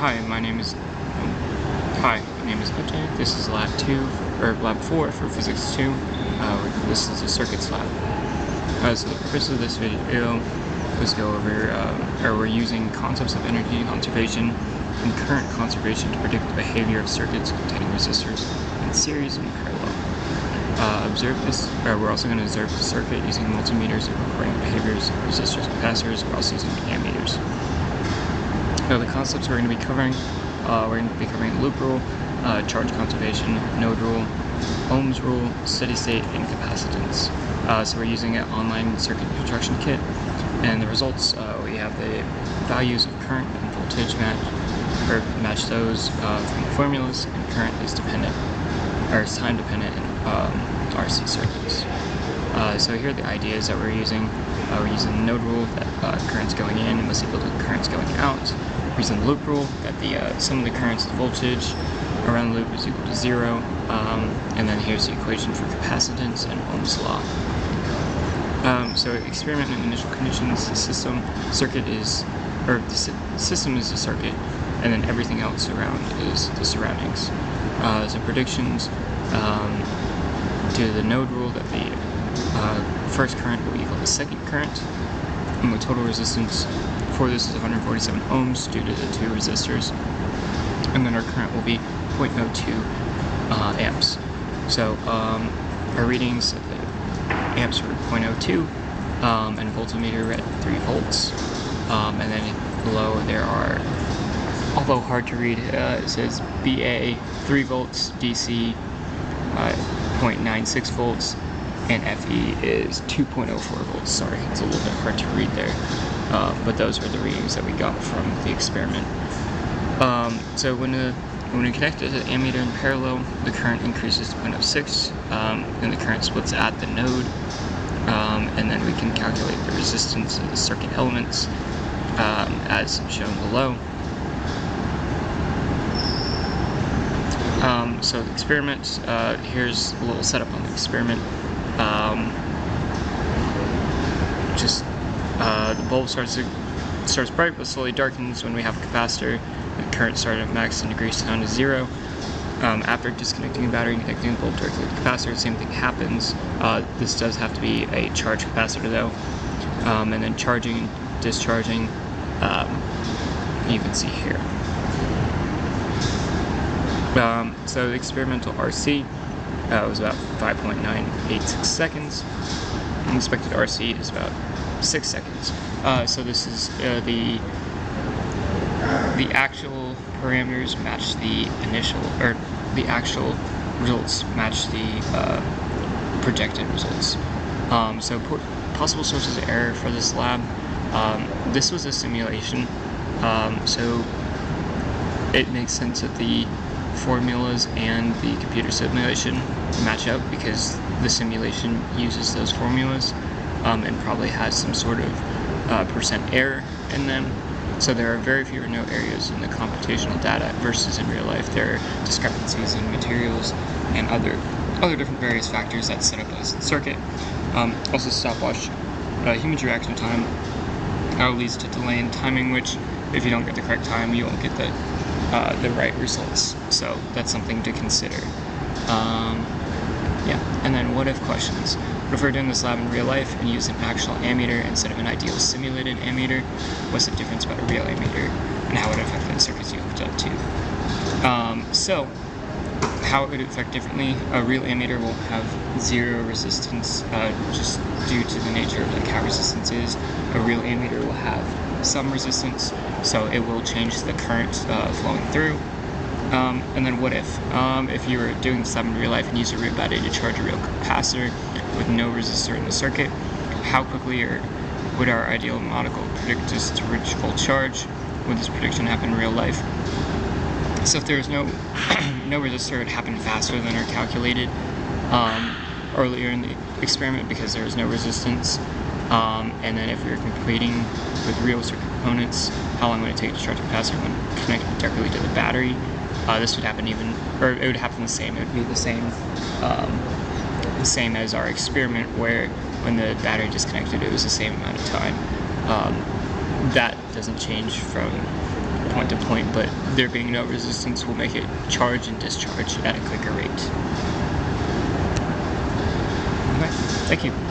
Hi, my name is Ajay. This is lab 2 or lab 4 for physics 2. This is a circuits lab. So the purpose of this video is to go over we're using concepts of energy conservation and current conservation to predict the behavior of circuits containing resistors in series and parallel. We're also going to observe the circuit using multimeters and recording behaviors of resistors and capacitors. We're also using ammeters. So the concepts we're going to be covering, loop rule, charge conservation, node rule, Ohm's rule, steady state, and capacitance. So we're using an online circuit construction kit, and the results, we have the values of current and voltage match those from the formulas, and current is time dependent in RC circuits. So here are the ideas that we're using. We're using the node rule that current's going in and must equal to current's going out. We're using the loop rule that the sum of the currents and voltage around the loop is equal to 0. And then here's the equation for capacitance and Ohm's law. So experiment and initial conditions, the system is a circuit, and then everything else around is the surroundings. So predictions, to the node rule that the first current will equal the second current, and the total resistance for this is 147 ohms due to the two resistors, and then our current will be 0.02 amps. So our readings of the amps were 0.02, and voltmeter read 3 volts, and then below there are, although hard to read, it says BA 3 volts, DC 0.96 volts, and FE is 2.04 volts. Sorry, it's a little bit hard to read there, but those were the readings that we got from the experiment. So when we connect it to the ammeter in parallel, the current increases to 0.06, and the current splits at the node, and then we can calculate the resistance of the circuit elements as shown below. So the experiment, here's a little setup on the experiment. The bulb starts bright but slowly darkens when we have a capacitor. The current started at max and decreases down to 0. After disconnecting the battery and connecting the bulb directly to the capacitor, the same thing happens. This does have to be a charged capacitor though. And then charging and discharging, you can see here. So the experimental RC was about 5.986 seconds. And expected RC is about 6 seconds. So this is the actual parameters match the initial, or the actual results match the projected results. So possible sources of error for this lab. This was a simulation, so it makes sense that the formulas and the computer simulation match up because the simulation uses those formulas and probably has some sort of percent error in them. So there are very few or no areas in the computational data versus in real life. There are discrepancies in materials and other different various factors that set up a circuit. Also stopwatch, human reaction time leads to delay in timing, which if you don't get the correct time, you won't get the right results. So that's something to consider. And then what if questions. What if we're doing this lab in real life and use an actual ammeter instead of an ideal simulated ammeter? What's the difference about a real ammeter, and how would it affect the circuits you hooked up to? So how it would affect differently, a real ammeter will have 0 resistance, just due to the nature of how resistance is. A real ammeter will have some resistance, so it will change the current flowing through. And then what if you were doing this lab in real life and use a real battery to charge a real capacitor with no resistor in the circuit, how quickly would our ideal model predict this to reach full charge? Would this prediction happen in real life? So if there was no resistor, it would happen faster than our calculated earlier in the experiment because there was no resistance. And then if we were completing with real circuit components, how long would it take to charge a capacitor when connected directly to the battery? This would happen it would happen the same. It would be the same as our experiment, where when the battery disconnected, it was the same amount of time. That doesn't change from point to point, but there being no resistance will make it charge and discharge at a quicker rate. Okay, thank you.